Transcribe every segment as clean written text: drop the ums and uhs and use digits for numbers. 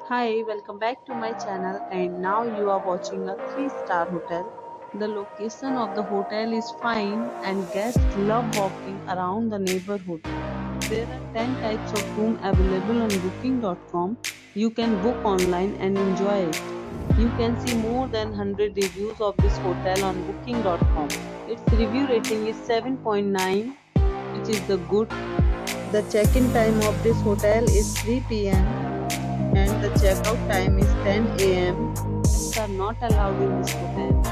Hi, welcome back to my channel and now you are watching a 3-star hotel. The location of the hotel is fine and guests love walking around the neighborhood. There are 10 types of room available on booking.com. You can book online and enjoy it. You can see more than 100 reviews of this hotel on booking.com. Its review rating is 7.9, which is the good. The check-in time of this hotel is 3 p.m. and the checkout time is 10 a.m. Pets are not allowed in this hotel.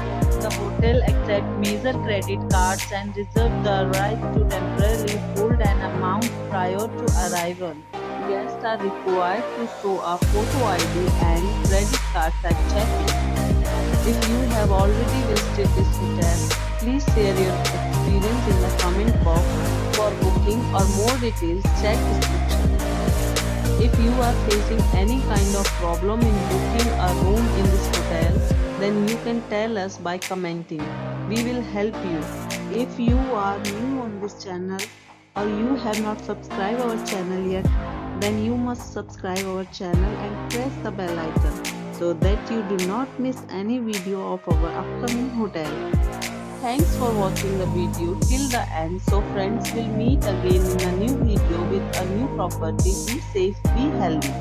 The hotel accepts major credit cards and reserves the right to temporarily hold an amount prior to arrival. Guests are required to show a photo ID and credit cards at check-in. If you have already visited this hotel, please share your experience in the comment box. For booking or more details, check description. If you are facing any kind of problem in booking a room in this hotel, then you can tell us by commenting. We will help you. If you are new on this channel or you have not subscribed our channel yet, then you must subscribe our channel and press the bell icon so that you do not miss any video of our upcoming hotel. Thanks for watching the video till the end. So friends, will meet again in a new video with a new property. Be safe, be healthy.